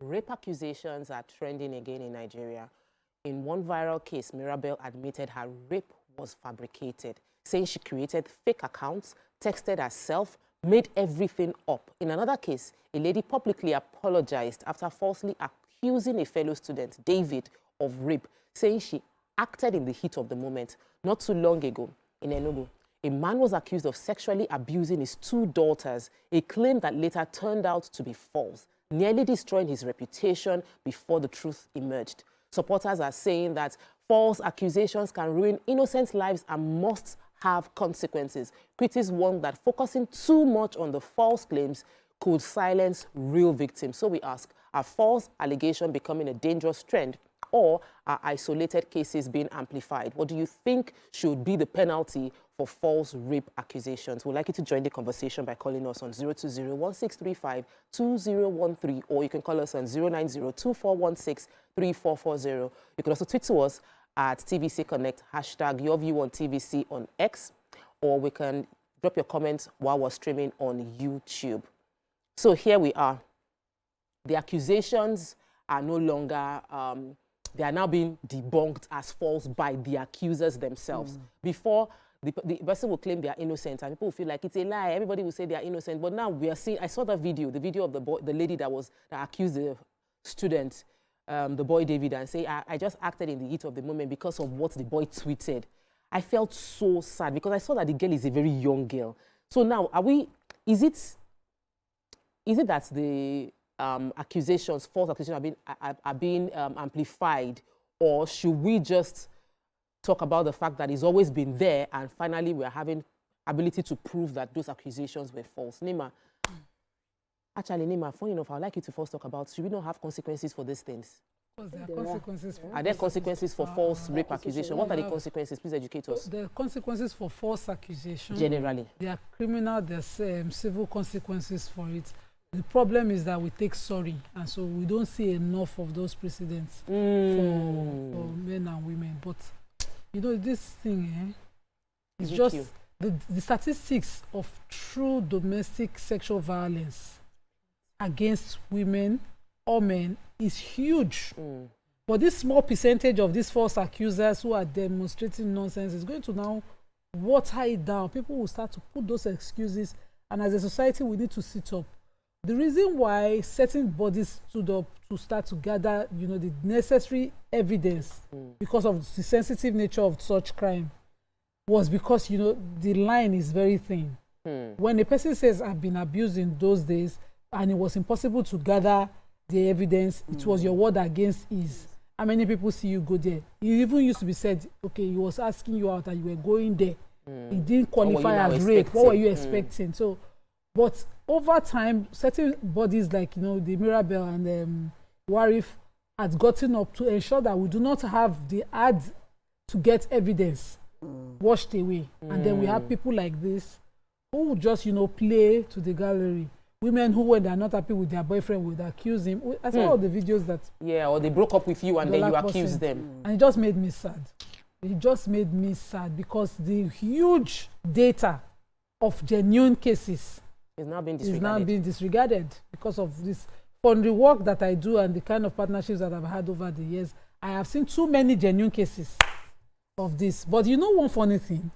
Rape accusations are trending again in Nigeria. In one viral case, Mirabel admitted her rape was fabricated, saying she created fake accounts, texted herself, made everything up. In another case, a lady publicly apologized after falsely accusing a fellow student, David, of rape, saying she acted in the heat of the moment. Not too long ago, in Enugu, a man was accused of sexually abusing his 2 daughters, a claim that later turned out to be false, nearly destroying his reputation before the truth emerged. Supporters are saying that false accusations can ruin innocent lives and must have consequences. Critics warn that focusing too much on the false claims could silence real victims. So we ask, are false allegations becoming a dangerous trend, or are isolated cases being amplified? What do you think should be the penalty for false rape accusations? We'd like you to join the conversation by calling us on 020-1635-2013, or you can call us on 090-2416-3440. You can also tweet to us at TVC Connect, hashtag YourView on TVC on X, or we can drop your comments while we're streaming on YouTube. So here we are. The accusations are no longer, they are now being debunked as false by the accusers themselves. Before, the person will claim they are innocent, and people will feel like it's a lie. Everybody will say they are innocent. But now we are seeing, I saw the video of the lady that accused the student, the boy David, and say, I just acted in the heat of the moment because of what the boy tweeted. I felt so sad because I saw that the girl is a very young girl. So now, is it that the accusations, false accusations are being amplified, or should we just talk about the fact that it's always been there and finally we're having ability to prove that those accusations were false? Nima, actually, Nima, funny enough, I'd like you to first talk about, should we not have consequences for these things? Because there are consequences. Are there consequences for false rape accusation? What are the consequences? Please educate us. The consequences for false accusation. Generally. There are criminal, there's civil consequences for it. The problem is that we take sorry, and so we don't see enough of those precedents for men and women. But, you know, this thing, it's just the statistics of true domestic sexual violence against women or men is huge. But this small percentage of these false accusers who are demonstrating nonsense is going to now water it down. People will start to put those excuses, and as a society, we need to sit up. The reason why certain bodies stood up to start to gather, you know, the necessary evidence because of the sensitive nature of such crime was because, you know, the line is very thin. When a person says, I've been abused in those days, and it was impossible to gather the evidence, it was your word against his. How many people see you go there? You even used to be said, okay, he was asking you out and you were going there. It didn't qualify as rape. What were you expecting? So, but over time, certain bodies like, you know, the Mirabel and Warif had gotten up to ensure that we do not have the ads to get evidence washed away. And then we have people like this who just, you know, play to the gallery. Women who, when they're not happy with their boyfriend, would accuse him. I saw all the videos that... Yeah, or they broke up with you and then you accuse them. And it just made me sad. It just made me sad because the huge data of genuine cases is now being disregarded because of this. From the work that I do and the kind of partnerships that I've had over the years, I have seen too many genuine cases of this. But you know one funny thing?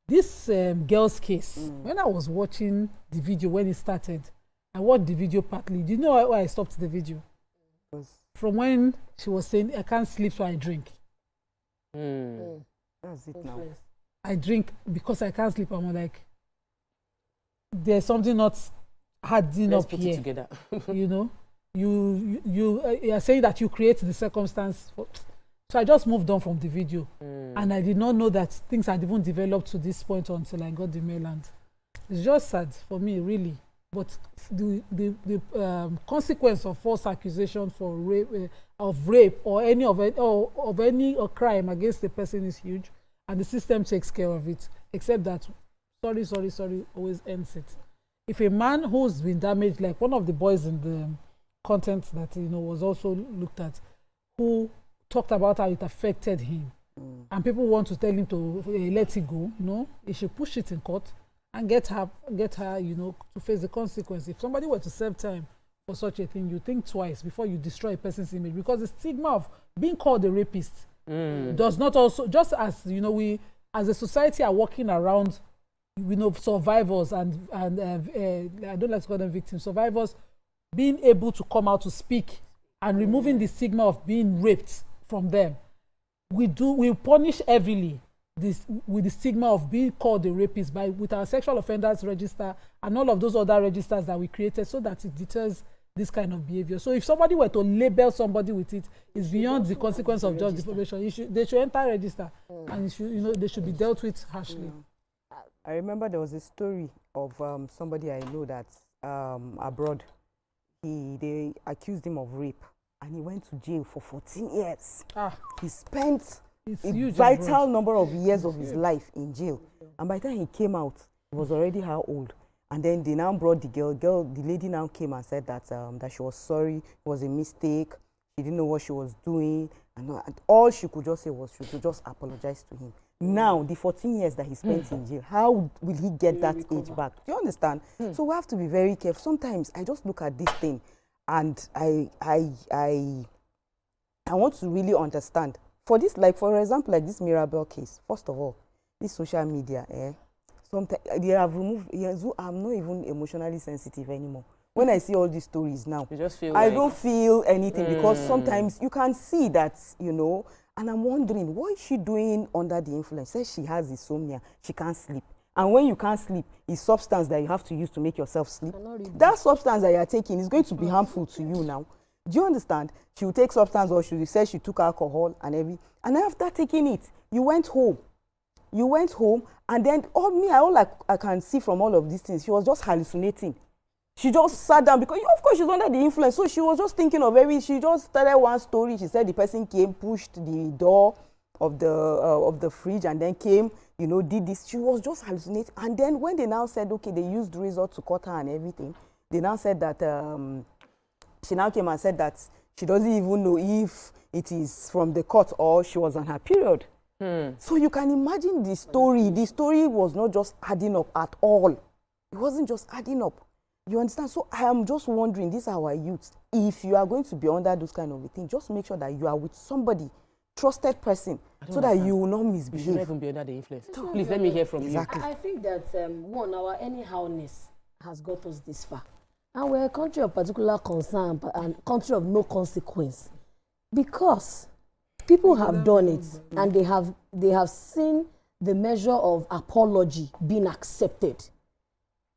This girl's case, when I was watching the video when it started, I watched the video partly. Do you know why I stopped the video? From when she was saying, I can't sleep, so I drink. That's it now. I drink because I can't sleep. I'm like, there's something not adding up here. Together. You know, you are saying that you create the circumstance. So I just moved on from the video, and I did not know that things had even developed to this point until I got the mail. And it's just sad for me, really. But the consequence of false accusation for rape or any crime against the person is huge, and the system takes care of it. Except that sorry always ends it. If a man who's been damaged, like one of the boys in the content that, you know, was also looked at, who talked about how it affected him, and people want to tell him to let it go, you know, he should push it in court and get her, you know, to face the consequence. If somebody were to serve time for such a thing, you think twice before you destroy a person's image, because the stigma of being called a rapist does not also, just as, you know, we as a society are working around, you know, survivors and I don't like to call them victims, survivors being able to come out to speak and removing the stigma of being raped from them. We punish heavily this with the stigma of being called a rapist with our sexual offenders register and all of those other registers that we created, so that it deters this kind of behavior. So if somebody were to label somebody with it, it's beyond the consequence of just defamation. They should enter register, and they should be dealt with harshly. I remember there was a story of somebody I know that's abroad. They accused him of rape, and he went to jail for 14 years. He spent a vital number of years of his life in jail, and by the time he came out, he was already how old? And then they now brought the lady now came and said that that she was sorry, it was a mistake, she didn't know what she was doing, and all she could just say was she could just apologize to him. Now, the 14 years that he spent in jail, how will he get that age back? Do you understand? So we have to be very careful. Sometimes I just look at this thing and I want to really understand. For this, like for example, like this Mirabel case, first of all, this social media, sometimes they have removed, I'm not even emotionally sensitive anymore. When I see all these stories now, you just feel I don't feel anything, because sometimes you can see that, you know, and I'm wondering, what is she doing under the influence? Says she has insomnia, she can't sleep. And when you can't sleep, it's substance that you have to use to make yourself sleep. That substance that you're taking is going to be harmful to you now. Do you understand? She will take substance, or she will say she took alcohol and everything. And after taking it, you went home. You went home, and then all I can see from all of these things, she was just hallucinating. She just sat down because, of course, she's under the influence. So she was just thinking of she just started one story. She said the person came, pushed the door of the fridge, and then came, you know, did this. She was just hallucinating. And then when they now said, okay, they used razor to cut her and everything, they now said that she now came and said that she doesn't even know if it is from the cut or she was on her period. So you can imagine the story. The story was not just adding up at all. It wasn't just adding up. You understand? So I am just wondering, these are our youths. If you are going to be under those kind of a thing, just make sure that you are with somebody, trusted person, so that you will not misbehave. You should not even be under the influence. Please let me hear from you. I think that one, our anyhowness has got us this far, and we're a country of particular concern and country of no consequence, because people have done it, and they have seen the measure of apology being accepted.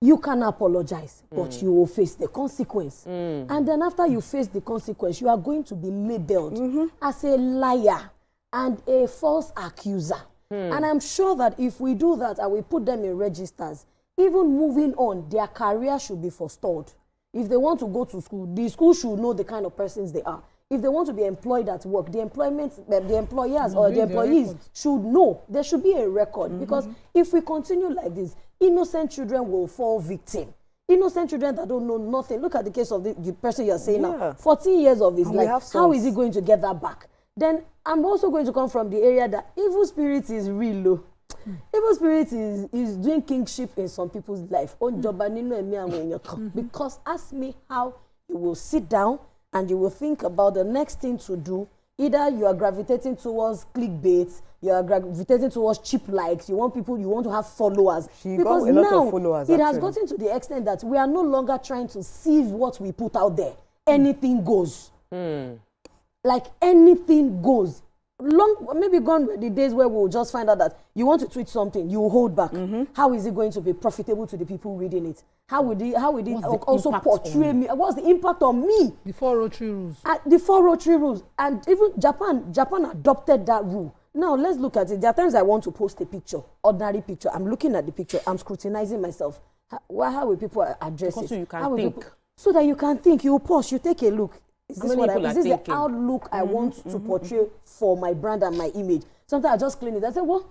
You can apologize, but you will face the consequence. And then after you face the consequence, you are going to be labeled as a liar and a false accuser. And I'm sure that if we do that and we put them in registers, even moving on, their career should be forestalled. If they want to go to school, the school should know the kind of persons they are. If they want to be employed at work, the employers or the employees should know. There should be a record, because if we continue like this, innocent children will fall victim. Innocent children that don't know nothing. Look at the case of the person you're saying now. 14 years of his life. How is he going to get that back? Then I'm also going to come from the area that evil spirit is real low. Evil spirit is doing kingship in some people's life. Because ask me how you will sit down and you will think about the next thing to do. Either you are gravitating towards clickbait, you are gravitating towards cheap likes, you want to have followers. Because now it has gotten to the extent that we are no longer trying to sieve what we put out there. Anything goes. Like anything goes. Maybe gone were the days where we'll just find out that you want to tweet something, you hold back. How is it going to be profitable to the people reading it? How would it also portray me? What's the impact on me? The 4 rotary rules. The 4 rotary rules. And even Japan adopted that rule. Now let's look at it. There are times I want to post a picture, ordinary picture. I'm looking at the picture. I'm scrutinizing myself. How will people address it? So you can think. So that you can think. You pause. You take a look. Is this the outlook I want to portray for my brand and my image? Sometimes I just clean it. I say, well,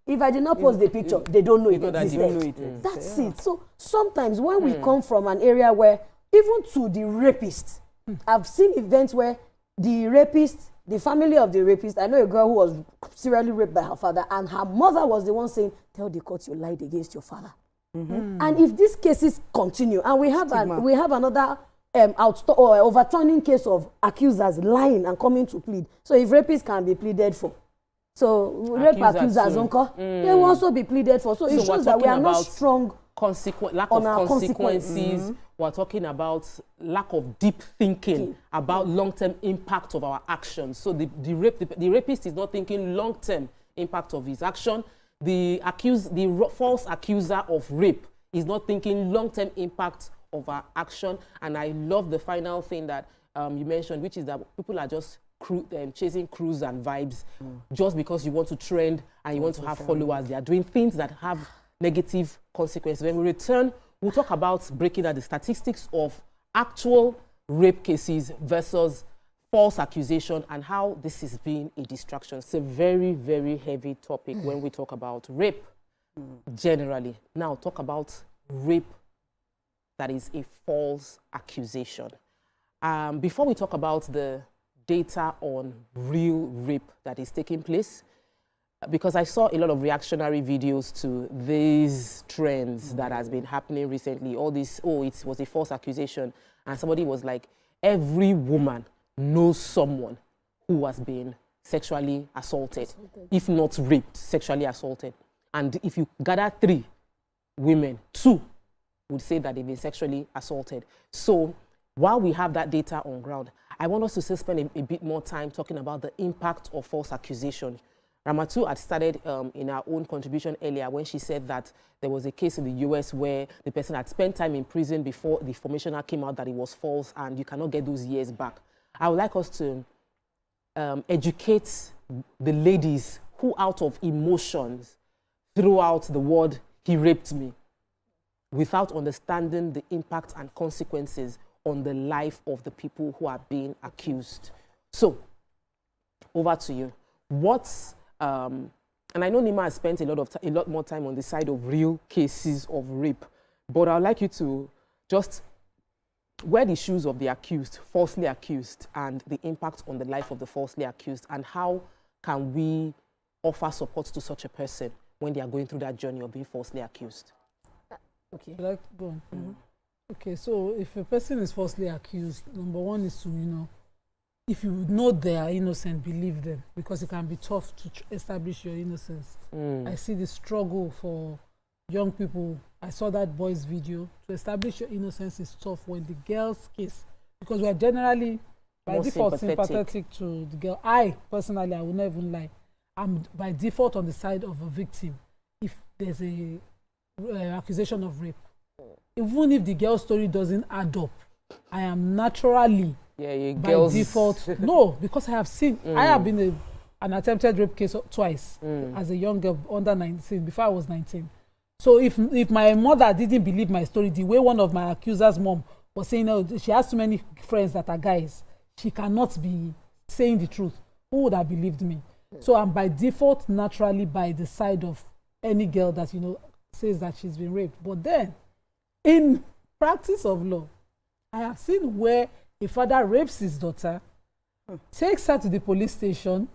if I did not post the picture, they don't know it existed. That's it. So sometimes when we come from an area where, even to the rapist, I've seen events where the rapist, the family of the rapist, I know a girl who was serially raped by her father, and her mother was the one saying, tell the court you lied against your father. And if these cases continue, and we have another or overturning case of accusers lying and coming to plead. So if rapists can be pleaded for, so rape accusers they will also be pleaded for. So it shows that we are not strong. Lack of consequences. We're talking about lack of deep thinking about long-term impact of our actions. So the rapist is not thinking long-term impact of his action. The false accuser of rape is not thinking long-term impact of our action. And I love the final thing that you mentioned, which is that people are just chasing cruise and vibes just because you want to trend and you want to have followers. They are doing things that have negative consequences. When we return, we'll talk about breaking down the statistics of actual rape cases versus false accusation and how this is being a distraction. It's a very, very heavy topic when we talk about rape generally. Now, talk about rape that is a false accusation. Before we talk about the data on real rape that is taking place, because I saw a lot of reactionary videos to these trends that has been happening recently. All this, it was a false accusation. And somebody was like, every woman knows someone who has been sexually assaulted, if not raped, sexually assaulted. And if you gather 3 women, 2 would say that they've been sexually assaulted. So while we have that data on ground, I want us to still spend a bit more time talking about the impact of false accusation. Ramatu had started in her own contribution earlier when she said that there was a case in the US where the person had spent time in prison before the information came out that it was false and you cannot get those years back. I would like us to educate the ladies who out of emotions threw out the word, "he raped me," without understanding the impact and consequences on the life of the people who are being accused. So, over to you. And I know Nima has spent a lot more time on the side of real cases of rape, but I'd like you to just wear the shoes of the accused, falsely accused, and the impact on the life of the falsely accused, and how can we offer support to such a person when they are going through that journey of being falsely accused. Okay. Go on. Okay, so if a person is falsely accused, number one is to, if you know they are innocent, believe them, because it can be tough to establish your innocence. I see the struggle for young people. I saw that boy's video. To establish your innocence is tough when the girl's case, because we are generally, by default, sympathetic to the girl. I, personally, I will never lie. I'm by default on the side of a victim if there's a accusation of rape. Even if the girl's story doesn't add up, I am naturally by default. No, because I have seen, I have been an attempted rape case twice as a young girl under 19, before I was 19. So if my mother didn't believe my story, the way one of my accuser's mom was saying, oh, she has too many friends that are guys, she cannot be saying the truth, who would have believed me? So I'm by default naturally by the side of any girl that, says that she's been raped. But then, in practice of law, I have seen where a father rapes his daughter, takes her to the police station,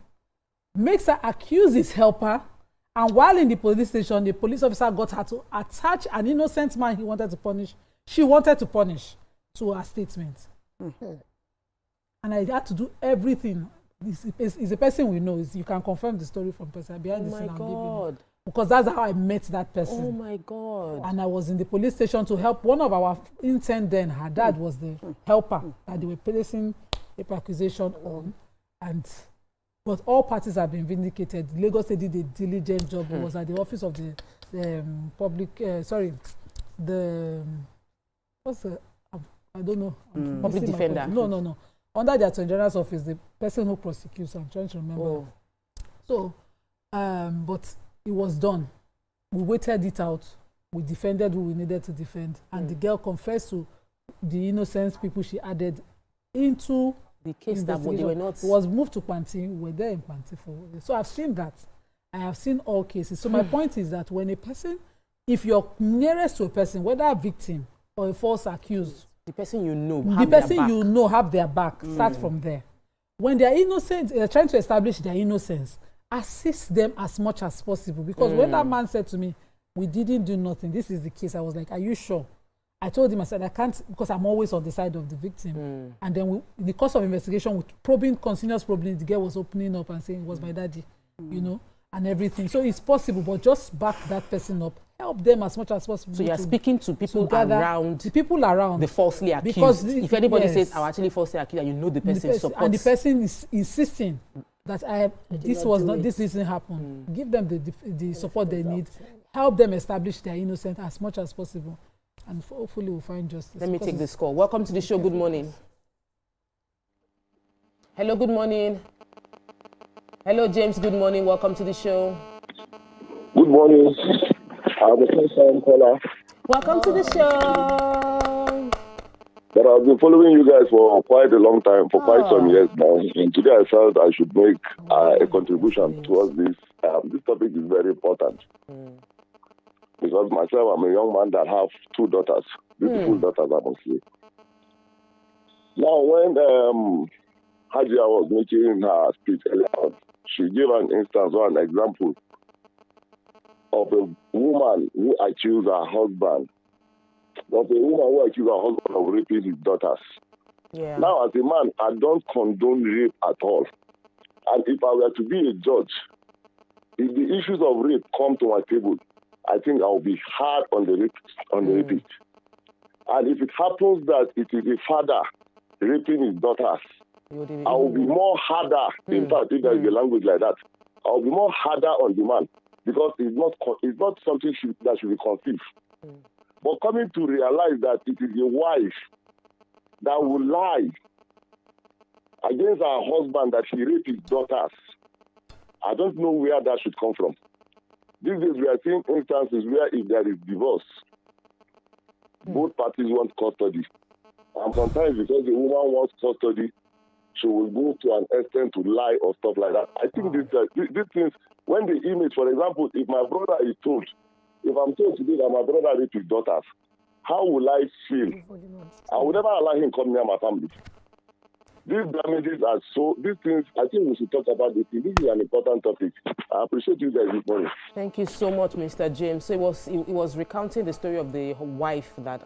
makes her accuse his helper, and while in the police station, the police officer got her to attach an innocent man she wanted to punish to her statement. And I had to do everything. It's a person we know. You can confirm the story from person behind the scene. Oh my God. Because that's how I met that person. Oh my God. And I was in the police station to help one of our interns then. Her dad was the helper that they were placing a accusation on. But all parties have been vindicated. Lagos State did a diligent job. It was at the office of the I don't know. Public defender. No. Under the Attorney General's office, the person who prosecutes, I'm trying to remember. So, but it was done. We waited it out. We defended who we needed to defend. And the girl confessed to the innocent people she added into the case that they were not. It was moved to Panti. We were there in Panti for. So I've seen that. I have seen all cases. So my point is that when a person, if you're nearest to a person, whether a victim or a false accused, the person you know have their back. Start from there. When they are innocent, they're trying to establish their innocence. Assist them as much as possible. Because when that man said to me, we didn't do nothing, this is the case, I was like, are you sure? I told him, I said, I can't, because I'm always on the side of the victim. And then in the course of investigation, with continuous probing, the girl was opening up and saying it was my daddy, you know, and everything. So it's possible, but just back that person up. Help them as much as possible. So you're speaking to people around the people around the falsely accused. Because if anybody says, "I'm actually falsely accused," and you know the person supports, and the person is insisting that this didn't happen. Give them the support they need. Help them establish their innocence as much as possible, and hopefully we'll find justice. Let me take this call. Welcome to the show. Good morning. Hello. Good morning. Hello, James. Good morning. Welcome to the show. Good morning. I'm a first-time caller. Welcome to the show. But I've been following you guys for quite a long time, for quite some years now. And today I felt I should make a contribution towards this. This topic is very important. Because myself, I'm a young man that have 2 daughters, beautiful daughters, I must say. Now, when Hajia was making her speech earlier, she gave an instance or an example of a woman who accused her husband, of raping his daughters. Yeah. Now, as a man, I don't condone rape at all. And if I were to be a judge, if the issues of rape come to my table, I think I'll be hard on the rapist. And if it happens that it is a father raping his daughters, I will be more harder. In fact, if there is a language like that, I'll be more harder on the man. Because it's not something that should be conceived. But coming to realize that it is a wife that will lie against her husband that she raped his daughters, I don't know where that should come from. These days we are seeing instances where if there is divorce, both parties want custody. And sometimes because the woman wants custody, she will go to an extent to lie or stuff like that. I think these things, when the image, for example, if my brother is told, if I'm told today that my brother raped his daughters, how will I feel? I would never allow him come near my family. These damages are these things, I think we should talk about this. This is an important topic. I appreciate you guys this morning. Thank you so much, Mr. James. So it was recounting the story of the wife that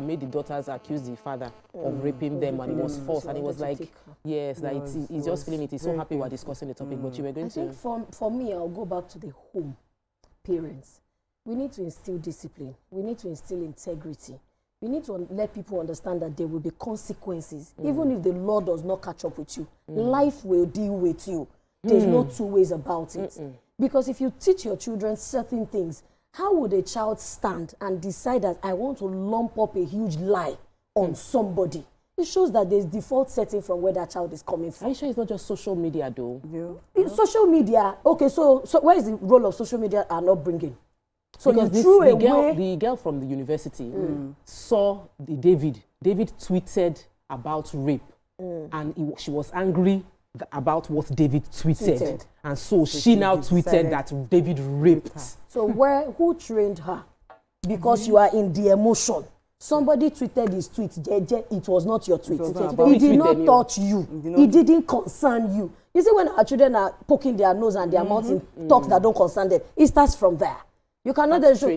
made the daughters accuse the father of raping them, and it was false. And it was like, yes, like he's just feeling it. He's so happy we're discussing the topic, but you were going to... I think for me, I'll go back to the home, parents. We need to instill discipline. We need to instill integrity. We need to let people understand that there will be consequences. Even if the law does not catch up with you, life will deal with you. There's no 2 ways about it. Because if you teach your children certain things, how would a child stand and decide that I want to lump up a huge lie on somebody? It shows that there's default setting from where that child is coming from. Are you sure it's not just social media, though? In social media, okay, so where is the role of social media are not bringing? So because the girl from the university saw the David tweeted about rape, and she was angry about what David tweeted. And so she now tweeted that David raped. So who trained her? Because you are in the emotion. Somebody tweeted his tweet, it was not your tweet. He did not touch you. It didn't concern you. You see, when our children are poking their nose and their mouths in talks that don't concern them, it starts from there. You cannot then show.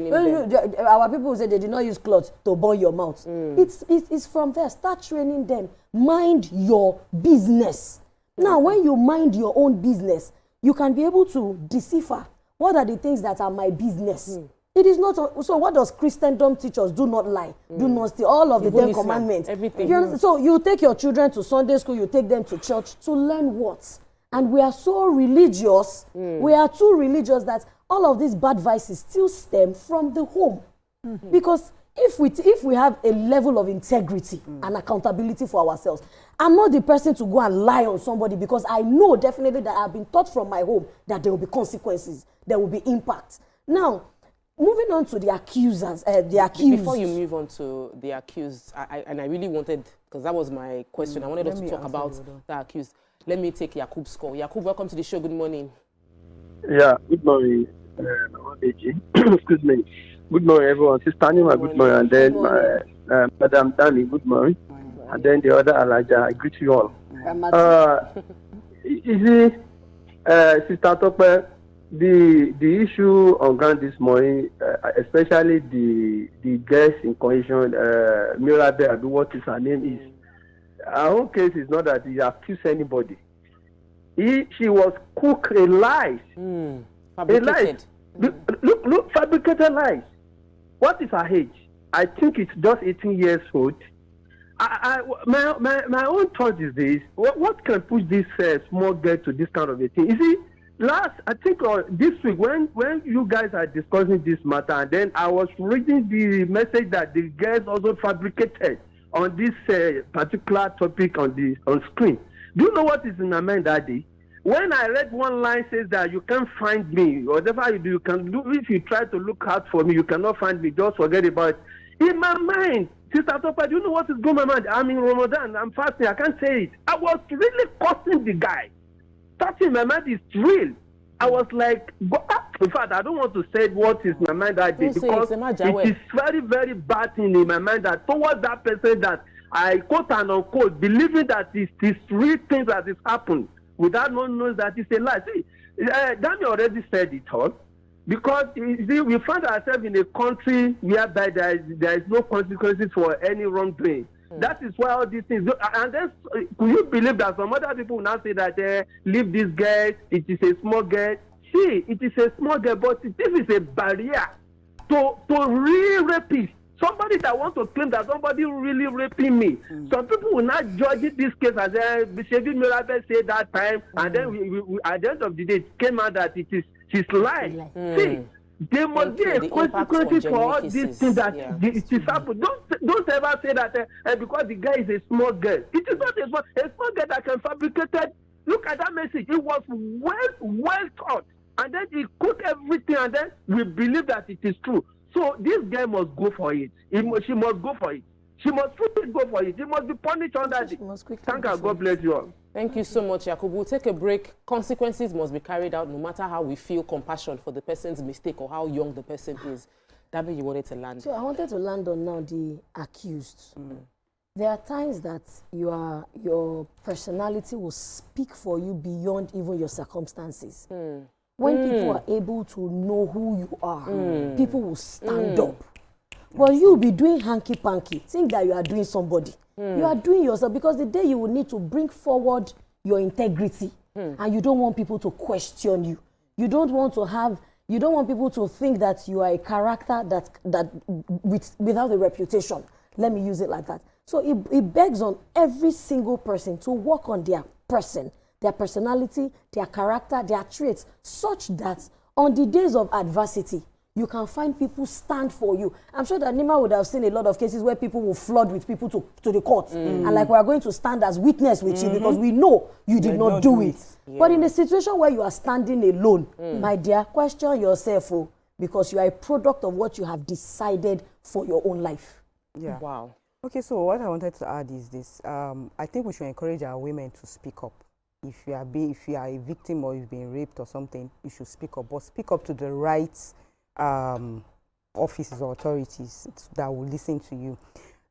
Our people say they did not use cloth to burn your mouth. It's from there. Start training them. Mind your business. Now, when you mind your own business, you can be able to decipher what are the things that are my business. It is not. So what does Christendom teach us? Do not lie. Do not steal. All of the 10 commandments. Everything. So you take your children to Sunday school, you take them to church to learn what? And we are so religious. We are too religious that all of these bad vices still stem from the home. Because if we have a level of integrity and accountability for ourselves, I'm not the person to go and lie on somebody, because I know definitely that I've been taught from my home that there will be consequences, there will be impact. Now, moving on to the accusers, the accused. Before you move on to the accused, I really wanted, because that was my question, I wanted us to talk about the accused. Let me take Yakub's call. Yakub, welcome to the show. Good morning. Yeah, good morning, excuse me. Good morning, everyone. Sister Anima, good morning. And then Madam Danny, good morning. And then the other Elijah, I greet you all. Sister Tope, the issue on ground this morning, especially the guest in question, Mirabel, what is her name is. Our own case is not that he accused anybody. She was cooked a lie. Fabricated. A lie. Look, fabricated lies. What is her age? I think it's just 18 years old. My own thought is this: what can push this small girl to this kind of a thing? You see, I think this week when you guys are discussing this matter, and then I was reading the message that the girls also fabricated on this particular topic on screen. Do you know what is in my mind that day? When I read one line says that you can't find me, whatever you do, you can do. If you try to look out for me, you cannot find me. Just forget about it. In my mind, Sister Topa, do you know what is going on my mind? I'm in Ramadan. I'm fasting. I can't say it. I was really cursing the guy. Touching my mind is real. I was like, in fact, I don't want to say what is in my mind that day because it is very, very bad thing in my mind that towards that person that I quote and unquote believing that it's real things that is happened without knowing that it's a lie. See, Dami already said it all. Because see, we find ourselves in a country whereby there is no consequences for any wrongdoing. That is why all these things. And then, could you believe that some other people now say that leave this girl, it is a small girl? See, it is a small girl, but this is a barrier to real rapists. Somebody that wants to claim that somebody really raping me. Some people will not judge this case as Bishop Mirabel said that time, and then we, at the end of the day, it came out that she's lying. See, there must be a consequence for all these things that it is happening. Don't ever say that because the guy is a small girl. It is not a small girl that can fabricate it. Look at that message. It was well thought, and then he cooked everything, and then we believe that it is true. So this guy must go for it. She must go for it. She must truly go for it. She must be punished under it. Thank you. God bless you all. Thank you so much, Yakubu. We'll take a break. Consequences must be carried out no matter how we feel compassion for the person's mistake or how young the person is. Dabi, you wanted to land. So I wanted to land on now the accused. There are times that your personality will speak for you beyond even your circumstances. When people are able to know who you are, people will stand up. But you'll be doing hanky-panky, think that you are doing somebody. You are doing yourself, because the day you will need to bring forward your integrity, and you don't want people to question you. You don't want people to think that you are a character without a reputation. Let me use it like that. So it begs on every single person to work on their person, their personality, their character, their traits, such that on the days of adversity, you can find people stand for you. I'm sure that Nima would have seen a lot of cases where people will flood with people to the court. And like, we are going to stand as witness with you because we know you did not do it. Yeah. But in a situation where you are standing alone, my dear, question yourself, because you are a product of what you have decided for your own life. Yeah. Wow. Okay, so what I wanted to add is this. I think we should encourage our women to speak up. If you are a victim or you've been raped or something, you should speak up. But speak up to the right offices or authorities that will listen to you.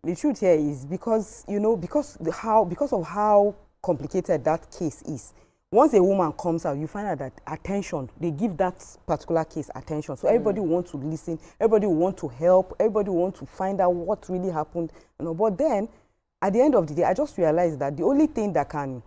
The truth here is because of how complicated that case is. Once a woman comes out, you find out that attention, they give that particular case attention. So everybody wants to listen, everybody wants to help, everybody wants to find out what really happened. But then, at the end of the day, I just realized that the only thing that can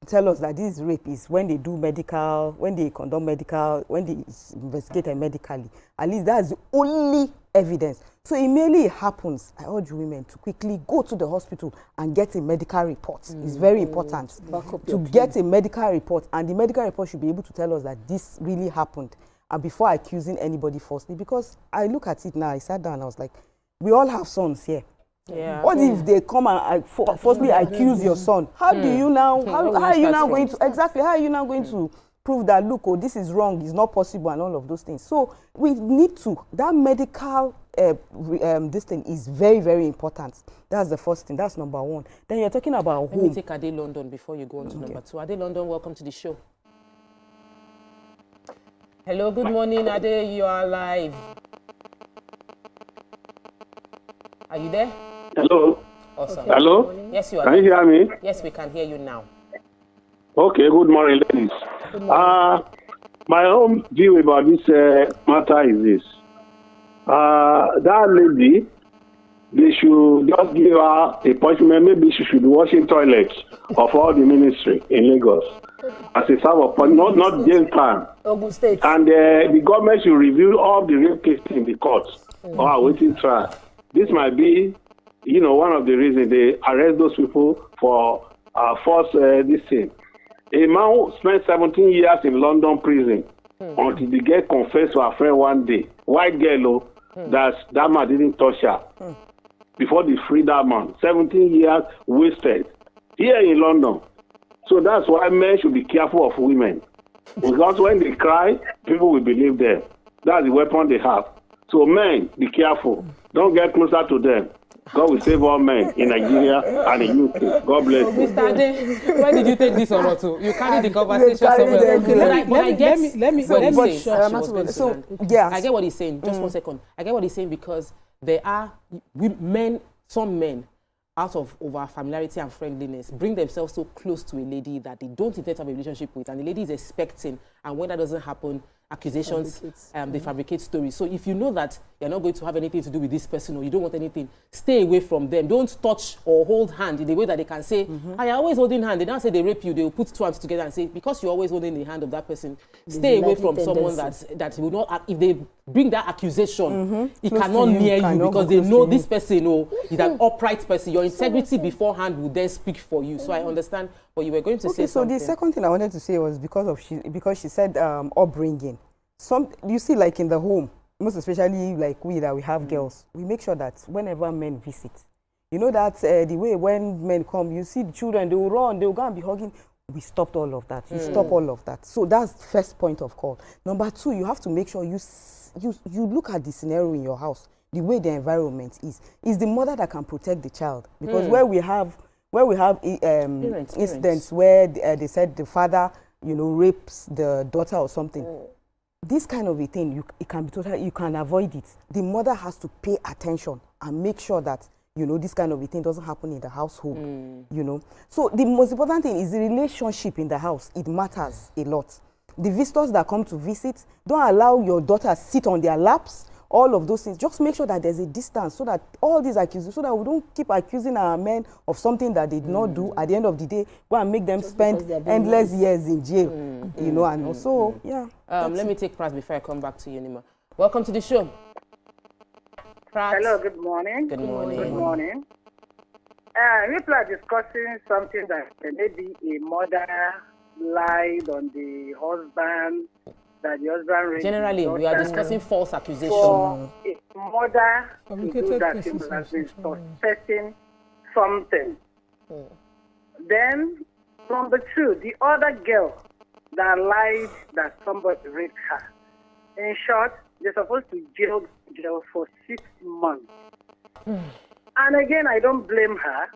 tell us that this is rape is when they do medical, when they conduct medical, when they investigate medically. At least that's the only evidence. So immediately it happens, I urge women to quickly go to the hospital and get a medical report. It's very important to get a medical report, and the medical report should be able to tell us that this really happened, and before accusing anybody falsely. Because I look at it now, I sat down and I was like, we all have sons here. Yeah. What if they come and falsely accuse your son? How do you now? How are you now going to exactly? How are you now going to prove that? Look, this is wrong. It's not possible, and all of those things. So we need to. That medical this thing is very, very important. That's the first thing. That's number one. Then you're talking about home. Let me take Ade London before you go on to number two. Ade London, welcome to the show. Hello, good morning, Ade. You are live. Are you there? Hello. Awesome. Okay. Hello. Yes, you are. Can you hear me? Yes, we can hear you now. Okay. Good morning, ladies. Good morning. My own view about this matter is this. That lady, they should just give her a punishment. Maybe she should be washing toilets of all the ministry in Lagos as a serve of punishment, not jail time. Ogun State. And the government should review all the rape cases in the courts or awaiting trial. This might be, one of the reasons they arrest those people for false this thing. A man who spent 17 years in London prison until they get confessed to her friend one day. White girl, that man didn't touch her. Before they free that man. 17 years wasted. Here in London. So that's why men should be careful of women. Because when they cry, people will believe them. That's the weapon they have. So men, be careful. Don't get closer to them. God will save all men in Nigeria and in UK. God bless you. Mr. Ade, where did you take this or to? You carried the conversation somewhere. Let me So, yes. I get what he's saying. Just 1 second. I get what he's saying because there are some men, out of over familiarity and friendliness, bring themselves so close to a lady that they don't intend to have a relationship with, and the lady is expecting, and when that doesn't happen, accusations, they fabricate stories. So if you know that you're not going to have anything to do with this person or you don't want anything, stay away from them. Don't touch or hold hand in the way that they can say, I always holding hand. They don't say they rape you. They will put two hands together and say, because you're always holding the hand of that person, stay away from someone that will not, if they bring that accusation, it cannot near you because they know this person is an upright person. Your integrity beforehand will then speak for you. So I understand what you were going to say. So the second thing I wanted to say was because she said upbringing. You see, like in the home, most especially like we have girls, we make sure that whenever men visit, you know that the way when men come, you see the children, they will run, they will go and be hugging. We stopped all of that. You stop all of that. So that's the first point of call. Number two, you have to make sure you look at the scenario in your house, the way the environment is. It's the mother that can protect the child, because where we have incidents where they said the father, rapes the daughter or something. This kind of a thing, it can be totally, you can avoid it. The mother has to pay attention and make sure that, this kind of a thing doesn't happen in the household, So the most important thing is the relationship in the house. It matters a lot. The visitors that come to visit, don't allow your daughter sit on their laps, all of those things. Just make sure that there's a distance so that all these accusations, so that we don't keep accusing our men of something that they did not do. At the end of the day, go and make them spend endless years in jail, and also, let me take Pras before I come back to you, Nima. Welcome to the show. Pras. Hello, good morning. Good morning. Good morning. People are discussing something that maybe a mother lied on the husband, that the husband raped. Generally, we are discussing false accusations. For a mother to do that, people have been suspecting something. Then, number two, the other girl that lied that somebody raped her. In short, they're supposed to jail for 6 months. And again, I don't blame her.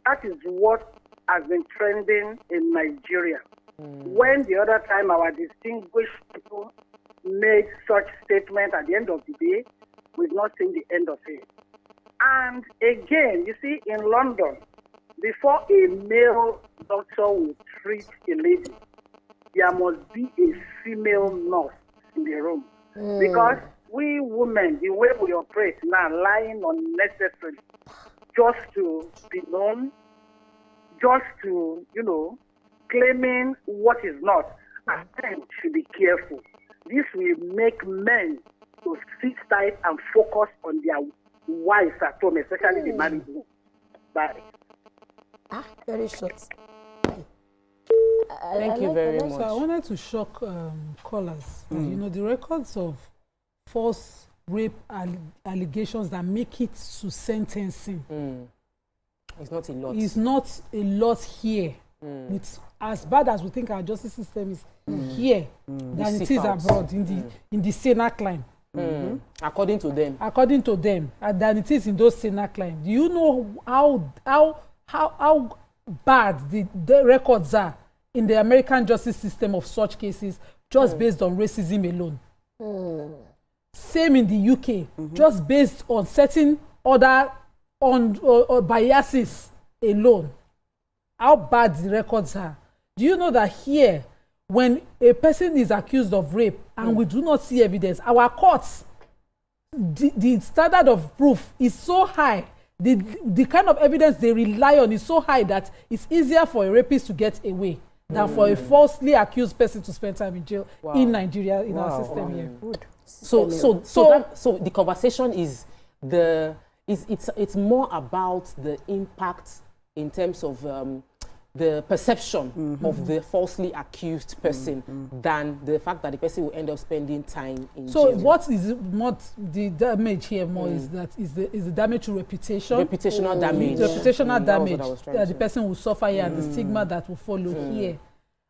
That is what has been trending in Nigeria. When the other time our distinguished people made such statement at the end of the day, we've not seen the end of it. And again, you see, in London, before a male doctor will treat a lady, there must be a female nurse in the room. Because we women, the way we operate now, lying unnecessarily, just to be known, just to, claiming what is not, and men should be careful. This will make men to sit tight and focus on their wives at home, especially the married women. Bye. Very short. Thank you very much. So I wanted to shock callers. The records of false rape allegations that make it to sentencing. It's not a lot. It's not a lot here. It's as bad as we think our justice system is here than it is abroad in the Senate climb. According to them, than it is in those Senate climbs. Do you know how bad the records are in the American justice system of such cases, just based on racism alone? Same in the UK, just based on certain other biases alone. How bad the records are. Do you know that here, when a person is accused of rape and we do not see evidence, our courts, the standard of proof is so high, the kind of evidence they rely on is so high that it's easier for a rapist to get away than for a falsely accused person to spend time in jail in Nigeria, in our system here. So the conversation is it's more about the impact in terms of the perception of the falsely accused person than the fact that the person will end up spending time in jail. So what is not the damage here more is the damage to reputation. Reputational damage. Reputational damage that the person will suffer here and the stigma that will follow here.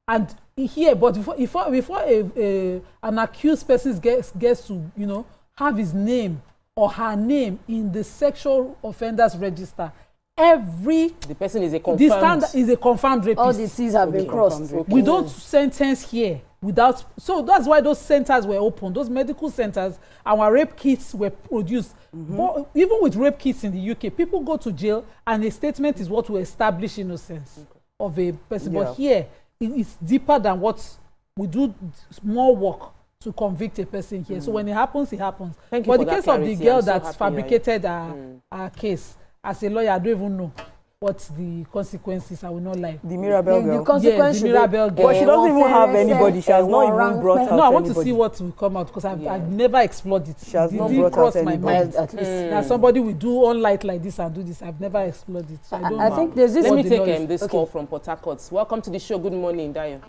And here, but before an accused person gets to, you know, have his name or her name in the sexual offenders register, the person is a confirmed rapist. All the T's have been crossed. We don't sentence here without. So that's why those centers were open. Those medical centers, our rape kits were produced. But even with rape kits in the UK, people go to jail and a statement is what will establish innocence of a person. But here, it's deeper than what we do. More work to convict a person here. So when it happens, it happens. But the case of the girl that fabricated our case, as a lawyer, I don't even know what the consequences. I will not lie. The Mirabel girl. The consequences. Yes, the Mirabel girl. But she doesn't even have anybody. She has not even brought out. No, I want to see what will come out because I've never explored it. She has not didn't brought cross out my anybody. mind. At least that somebody will do on light like this and do this. I've never explored it. So I don't know. I think there's this. Let me take this call from Port Harcourt. Welcome to the show. Good morning, Dayo.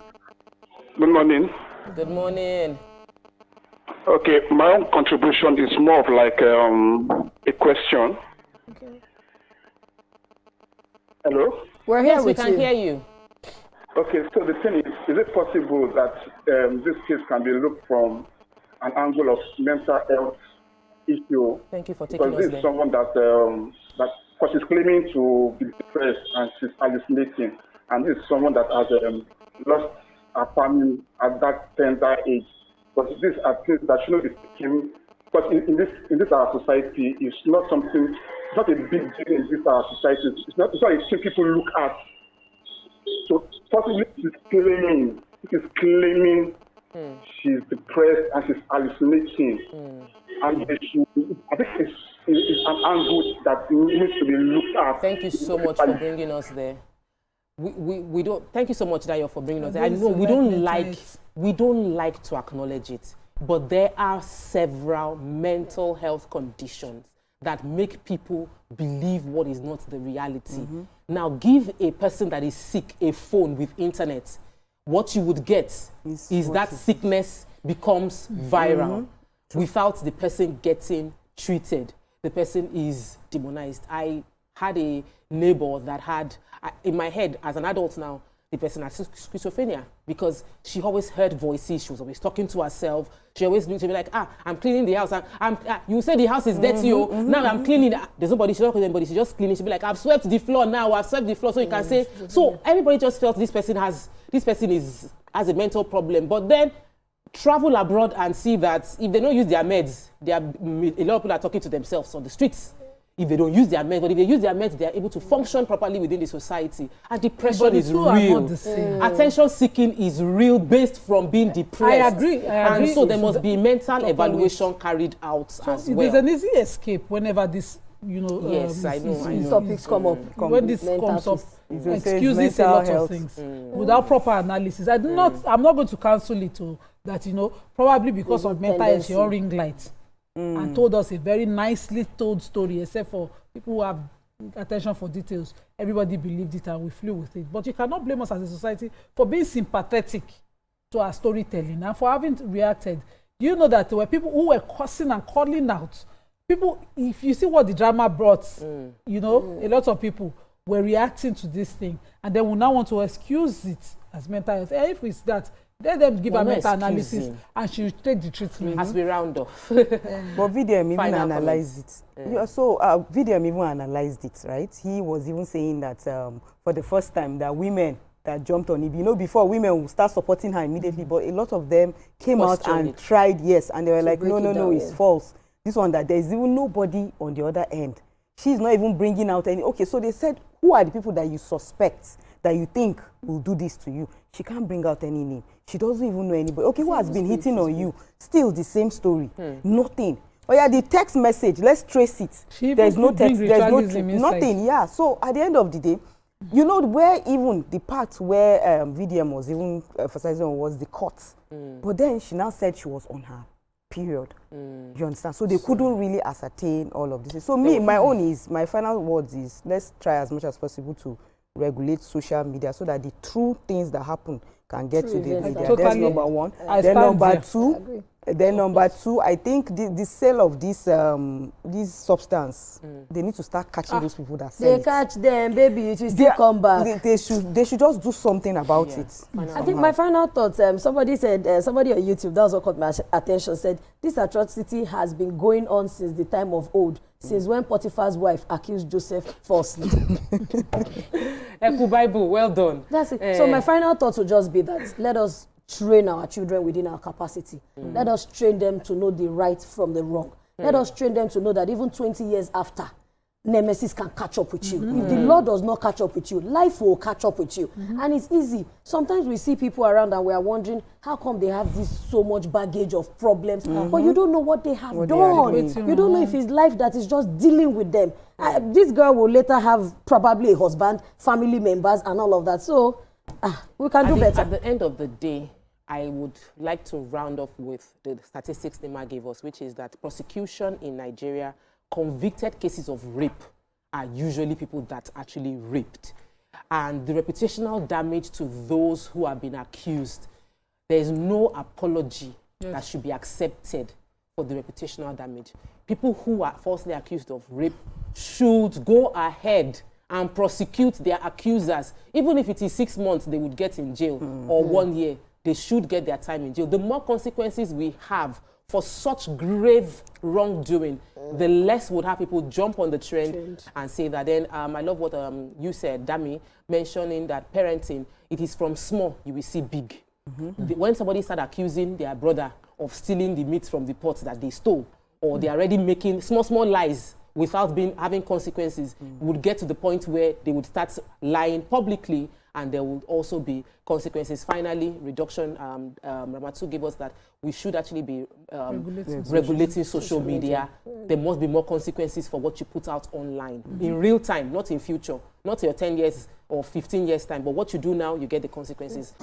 Good morning. Good morning. Okay, my own contribution is more of like a question. Okay. Hello? We're here yes, with we can hear you. Okay, so the thing is it possible that this case can be looked from an angle of mental health issue? Thank you for taking us there. Because this is someone that because she's claiming to be depressed and she's hallucinating, and this is someone that has lost her family at that tender age. But these are things that should not be taken. But in this our society, it's not something. It's not a big deal in this our society. It's not a thing people look at. So possibly she's claiming she's depressed and she's hallucinating. And I think it's an angle that needs to be looked at. Thank you so much for bringing us there. We don't. Thank you so much, Dayo, for bringing us there. I know we don't like to acknowledge it, but there are several mental health conditions that make people believe what is not the reality. Now, give a person that is sick a phone with internet. What you would get is that sickness becomes viral without the person getting treated. The person is demonized. I had a neighbor that had, in my head, as an adult now, the person had schizophrenia because she always heard voices. She was always talking to herself. She always knew to be like, I'm cleaning the house. You say the house is dirty, now I'm cleaning. There's nobody, she's not with anybody, she's just cleaning. She'll be like, I've swept the floor now, I've swept the floor. So you can say, so everybody just felt this person has a mental problem. But then travel abroad and see that if they don't use their meds, a lot of people are talking to themselves on the streets. If they don't use their meds, but if they use their meds, they are able to function properly within the society. And depression is real. Attention seeking is real based from being depressed. I agree. And so there must be mental evaluation carried out as well. There's an easy escape whenever this, yes, I know. Topics come up. When this comes up, excuses a lot of things without proper analysis. I'm not going to cancel it that, probably because of mental health, she on ring light. And told us a very nicely told story, except for people who have attention for details. Everybody believed it and we flew with it. But you cannot blame us as a society for being sympathetic to our storytelling and for having reacted. Do you know that there were people who were cursing and calling out? People, if you see what the drama brought, a lot of people were reacting to this thing and they will now want to excuse it as mental health. If it's that, let them give a mental analysis and she will take the treatment. As we round off. But VDM even analyzed it. So VDM even analyzed it, right? He was even saying that for the first time that women that jumped on it, before women would start supporting her immediately, but a lot of them came out and tried, and they were like, no, it's false. This one, that there's even nobody on the other end. She's not even bringing out any. Okay, so they said, who are the people that you suspect that you think will do this to you. She can't bring out any name. She doesn't even know anybody. Okay, who has been hitting on you? Still the same story. Nothing. Oh yeah, the text message, let's trace it. There's no text, there's nothing. Yeah, so at the end of the day, you know where even the part where VDM was even emphasizing on was the court. But then she now said she was on her period. You understand? So they couldn't really ascertain all of this. So my final words is, let's try as much as possible to regulate social media so that the true things that happen can get to the media. Totally. That's number one. Then number two, I think the sale of this substance, they need to start catching those people that sell it. They catch them, baby, it will still come back. They should just do something about it. I think my final thoughts, somebody said, somebody on YouTube, that was what caught my attention, said, this atrocity has been going on since the time of old, since when Potiphar's wife accused Joseph falsely. Eku Bible, well done. That's it. So my final thoughts will just be that let us train our children within our capacity. Let us train them to know the right from the wrong. Let us train them to know that even 20 years after, nemesis can catch up with you. If the Lord does not catch up with you, life will catch up with you. And it's easy. Sometimes we see people around and we are wondering, how come they have this so much baggage of problems? But you don't know what they have done. You don't know if it's life that is just dealing with them. This girl will later have probably a husband, family members, and all of that. So we can do better. At the end of the day, I would like to round off with the statistics Nima gave us, which is that prosecution in Nigeria, convicted cases of rape are usually people that actually raped. And the reputational damage to those who have been accused, there is no apology that should be accepted for the reputational damage. People who are falsely accused of rape should go ahead and prosecute their accusers. Even if it is 6 months they would get in jail or 1 year, they should get their time in jail. The more consequences we have for such grave wrongdoing, the less would have people jump on the trend and say that. Then I love what you said, Dami, mentioning that parenting, it is from small you will see big. When somebody starts accusing their brother of stealing the meat from the pot that they stole, or they're already making small lies without having consequences, would get to the point where they would start lying publicly, and there will also be consequences. Finally, reduction, Ramatu gave us that we should actually be regulating social media. There must be more consequences for what you put out online in real time, not in future, not your 10 years or 15 years time, but what you do now, you get the consequences.